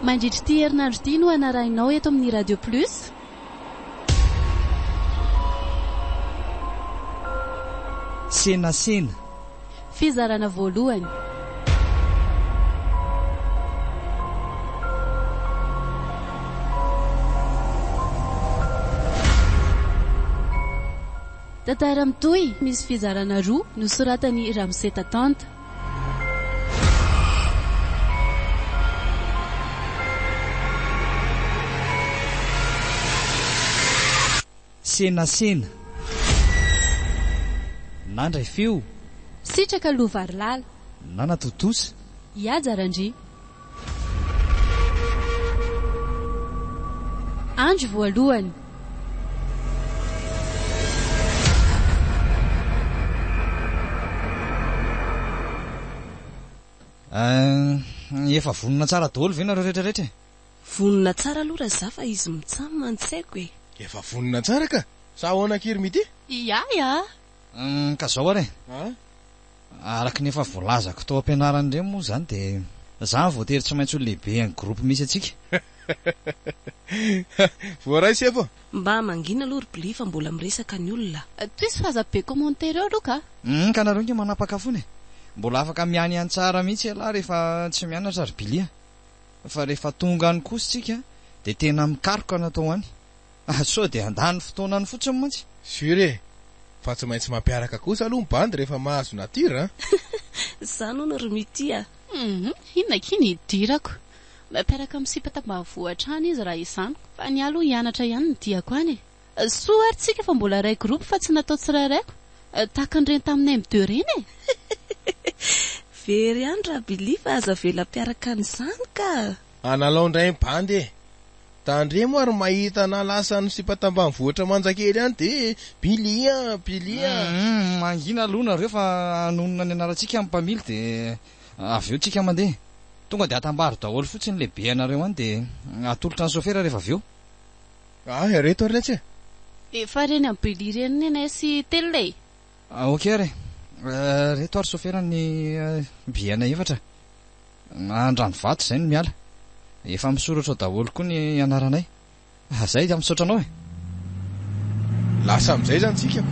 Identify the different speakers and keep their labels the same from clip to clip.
Speaker 1: Mandritry ty herinandro ty no anarahinao eto amin'ny Radio Plus.
Speaker 2: Senasena.
Speaker 1: Fizarana voalohany. Tantara mitohy misy fizarana roa nosoratany Ramose Tatanta.
Speaker 2: Senasena. Nandray feo.
Speaker 1: Sitraka lovarilala.
Speaker 2: Nanatotosa.
Speaker 1: Ihajarandry. Andro voalohany.
Speaker 2: Efa vonona tsara daholo ve nareo rehetrarehetra?
Speaker 3: Vonona tsara aloha raha za fa izy mitsamina ny tsaiko e.
Speaker 4: Efa vonona tsara ka? Sa ahoana kirmy ity?
Speaker 1: Ya.
Speaker 2: Ka zao are. Araka ny efa voalazako tao am-pianarana ireny moa zany de za voatery tsy maintsy ho lehibe ny groupe misy atsika.
Speaker 4: Voaray sy efa?
Speaker 3: Mba mangina aloha ry Bili fa mbola miresaka ny olona.
Speaker 1: Toisy fahazabe commentaire eo aloha ka?
Speaker 2: Ka nareo nge manapaka fony. Mbola afaka miany any tsara mihitsy ala rehefa tsy mianatra ry Bilia. Fa rehefa tonga any kosa tsika de tena mikaroka natao any. So de andany fotoana any fotsiny mantsy.
Speaker 4: Sure. Fa tsy maintsy mampiaraka kosa aloha mibandy rehefa mahazo natira.
Speaker 3: Zany hono ry mitia.
Speaker 1: Inona kiny idirako. Mampiaraka misipata mbavoatra any izy raha izany. Fa ny aloha hianatra ihany ny diako any. Soa ary tsika fa mbola ray groupe fa tsy natao tsirairaiko. Takan'ireny taminay mideo reny e.
Speaker 3: Very any raha Bili fa aza vela mpiaraka an'izany ka.
Speaker 4: Analao ndray mibandy e. Tandre mo ary mahita na lasa ny sipatam-bavoatra manjakely any de Bilia.
Speaker 2: Mangina aloha nareo fa anonona ny anarantsika amin'ny mpamily de avy eo tsika mandeha. Tonga de atambaro daholo fotsiny lehibe anareo any de atolotra ny sofera rehefa avy eo.
Speaker 4: Reto ary letsy e.
Speaker 1: Efa reny amin'ny Bili reny nene sy tele.
Speaker 2: Ok re. Reto ary sofera ny biana efatra. Andrano vato zay no miala. Efa misoratra daholo koa ny anaranay. Zay dia misaotra anao e.
Speaker 4: Lasa amin'izay zany tsika.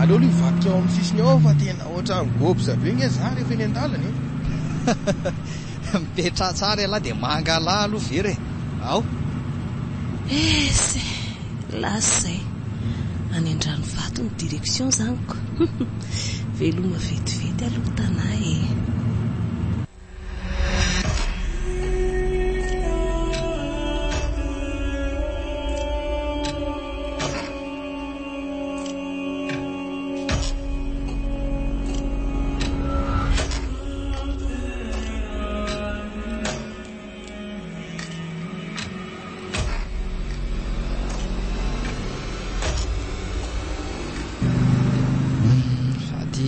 Speaker 4: Aleo li vakotra ao amin'ny sisiny ao fa tena ohatran'ny goby zabe nge za rehefa eny an-dalana e.
Speaker 2: Mipetra tsara ala de mangala aloha very e. Ao.
Speaker 3: Se lasa zay. Any andrano vato ny direction zaniko. Veloma vetivety aloha tanay e.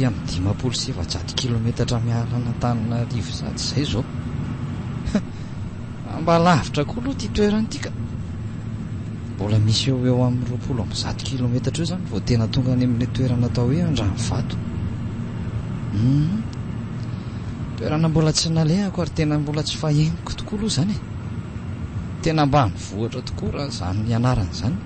Speaker 2: Amin'ny 700 kilometatra miarana Antananarivo sady zay zao. Mba lavitra koa aloha ty toerana ty ka. Mbola misy eo amin'ny 200 kilometatra eo zany vao tena tonga any amin'ilay toerana atao hoe Andranovato. Toerana mbola tsy nalehako ary tena mbola tsy fahenoko tokoa aloha zany e. Tena ambanivohitra tokoa raha zany ny anarana zany.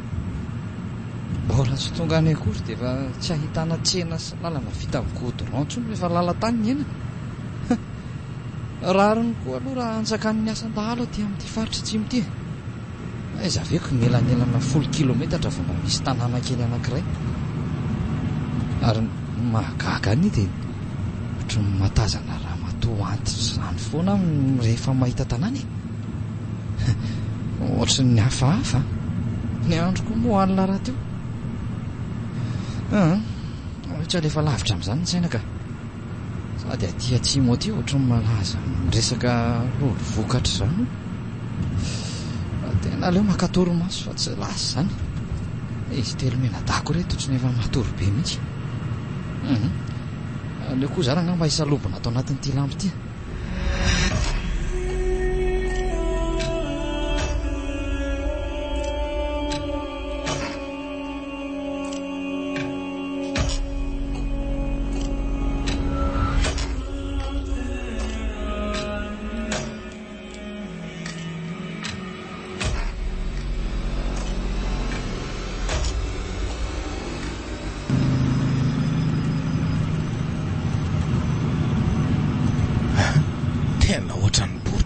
Speaker 2: Mbola tsy tonga any akory de efa tsy ahitana tsena sy lalana vita amin'ny goudron intsony rehefa lalan-tany ny ena. Rariny koa aloha raha anjakan'ny asan-dahalo aty amin'ity faritra atsimo ity. Aiza ve ko mielanelana 10 kilometatra vao mba misy tanàna kely anankiray. Ary mahagaga ny de ohatran'ny matazana raha matoa antitra izany foana rehefa mahita tanàna e. Ohatran'ny hafahafa. Ny andro koa moa alina raha teo. Ohatra rehefa lavitra amin'izany ny saina ka. Sady aty atsimo aty ohatran'ny malaza resaka lolo vokatra izany. Tena aleo makatoro maso fa tsy lasa zany. Izy telo menadako reto ohatran'ny efa matoro be mihitsy. Aleo koa zany angamba hisalobona atao anatin'ity lampo ity.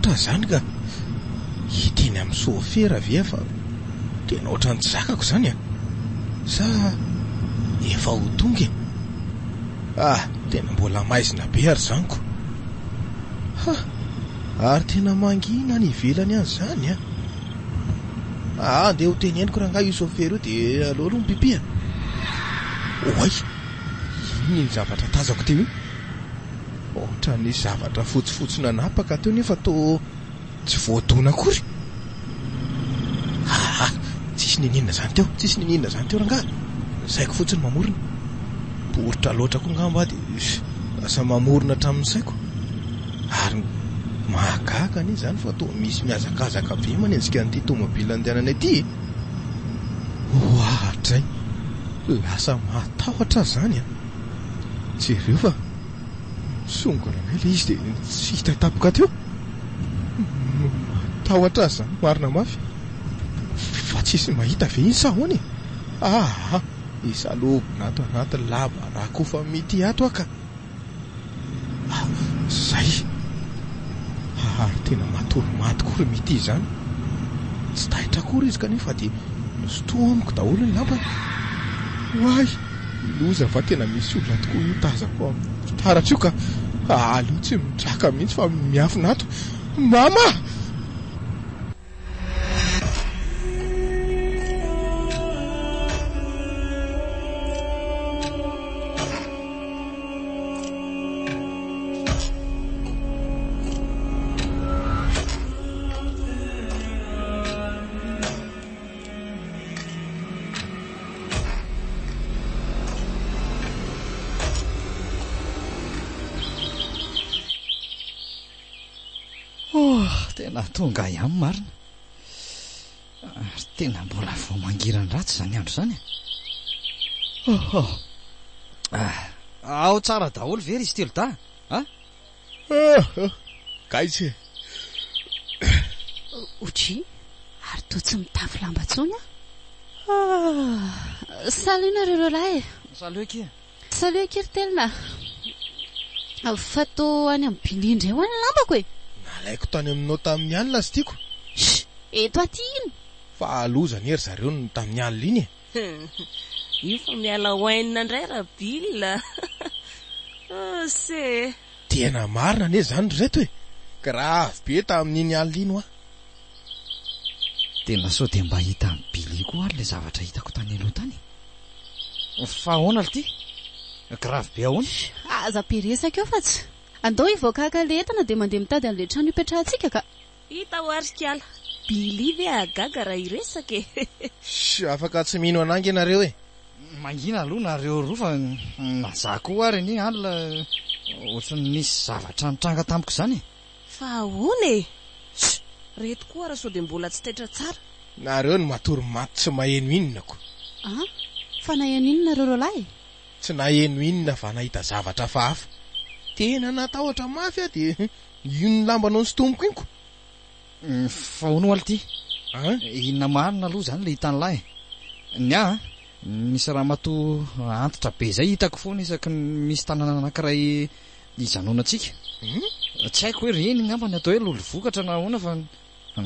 Speaker 4: matahotra zany ka hiteny amin'ny sofera ve fa tena ohatrany tsy zakako zany sa efa ho tonga tena mbola maizina be ary zaniko ary tena mangina ny ivelany any zany andeha ho teneniko raha nga io sofera io dia aleo aloha mipipia oay iny ny zavatra tazako teo iny ohatra ny zavatra fotsifotsy nanapaka teo nefa to tsy voadona akory tsisy ninina zany teo ranga saiko fotsiny mamorona boritra loatra koa ngamba dia lasa mamorona hatramin'ny saiko ary mahagaga anie zany fa to misy miazakazaka be manenjika an'ity tomobila andehanana ity ohatray lasa matahotra zany jereo fa songona le izy dia tsy hita tapoka teo matahotra azy zany marina mafy fa tsisy mahita ve iny sahoany isalobona ato anaty lava raha kofa mity ato aka zay ary tena matoromaty kory mity zany tsy tahitra kory izy kanefa dia nosotoamiko daholo ny lambany oay loza fa tena misy olona tokoa io tazako amin'ny fitaratra io ka aleo tsy mitraka mihitsy fa miafina ato mama
Speaker 2: tena tonga ihany marina ary tena mbola vao mangirany ratsy zany andro zany ao tsara daholo very izy telo da
Speaker 4: kaizy
Speaker 1: otry ary to tsy mitafy lamba tsony salonareo lolahy
Speaker 2: saloeky
Speaker 1: saloeky ry telona fa to any amin'ny bilindra eo any lambako
Speaker 4: nalaiko tany aminao tamin'ny alina sy tiako
Speaker 1: eto aty ino
Speaker 4: fa alozany ery zareo no tamin'ny alina iny
Speaker 3: io fa miala hoainina indray raha bilina se
Speaker 4: tena marina ane zany reto grave be tamin'iny alina ino
Speaker 2: tena sao dia mba hita amin'ny bili koa ary le zavatra hitako tany aloha tany fa ahoana ly ty grave be ahoana
Speaker 1: aza peresaka eo fa tsy andao ivoakaka le entana dia mandeha mitady an'le trano ipetrahantsika ka
Speaker 3: hita ho arikala bili ve agaga raha iresaka
Speaker 4: afaka tsy mino anangy ianareo
Speaker 2: mangina aloha nareo roa fa nazaha koa ary ny alina ohatrany nisy zavatra nitranga tamiko zany
Speaker 3: fa ahoana reto koa raha sao dia mbola tsy taitra tsara
Speaker 4: nareo ny matory maty tsy maheno inonako
Speaker 1: fa naheno inona reo lahy
Speaker 4: tsy naheno inona fa nahita zavatra fa hafa tena natahotra mafy dia ino ny lambanao ny sotomoko inko
Speaker 2: fa hono aly ty inona marina aloha zany le hitany lahy misy raha mato antitra be zay hitako foana isaky misy tanana anankiray ijanonantsika tsy haiko hoe reny ngambany atao hoe lolo vokatra na ahoana fa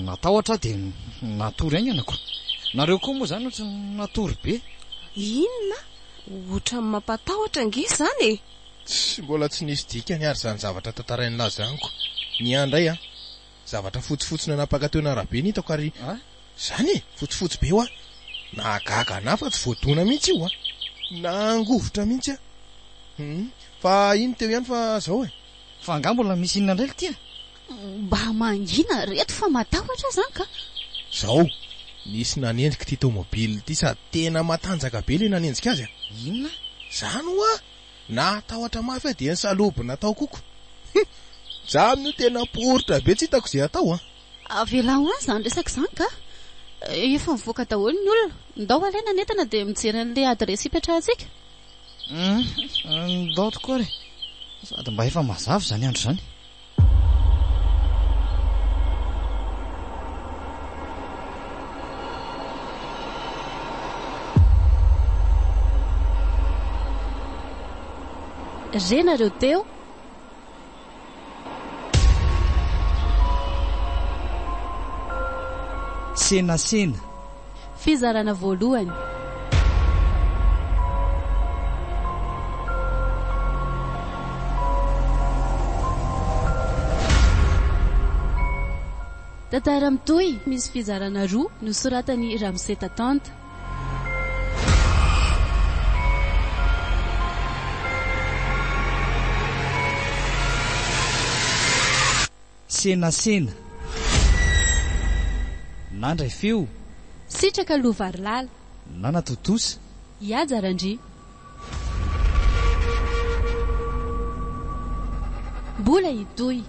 Speaker 2: natahotra dia natory ainy anako nareo koa moa zany ohatra natory be
Speaker 3: inona ohatra mampatahotra nge zany
Speaker 4: tsy mbola tsy nisy dikany ary zany zavatra tantarainy lazaniko ny andray zavatra fotsifotsy nanapaka teo narabe ny hitako ary zany fotsifotsy be io nagaga na fa tsy voadona mihitsy io nangovotra mihitsy fa ino teo ihany fa zao
Speaker 2: fa anga mbola misy inona indray ty
Speaker 1: mba mangina reto fa matahotra zany ka
Speaker 4: zao nisy nanenjika ty tomobily ty sady tena matanjaka be le nanenjika azy
Speaker 2: inona
Speaker 4: zany oa natahotra mafy dia ny salobo natao koko zany io tena poritra be tsy hitako izay atao
Speaker 1: avela ho azy zany resaka zany ka efa mivoaka daholo ny olona ndao alena netana dia mijery an'le adresy ipetrahantsika
Speaker 2: ndao tokoa re sady mba efa mazava zany andro zany
Speaker 1: renareo teo
Speaker 2: senasena.
Speaker 1: Fizarana voalohany. Tantara mitohy, misy fizarana roa nosoratany Ramsey Tatanta.
Speaker 2: Senasena. Nandray feo.
Speaker 1: Sitraka lovarilala.
Speaker 2: Nanatotosa.
Speaker 1: Ihajarandry. Mbola hitohy.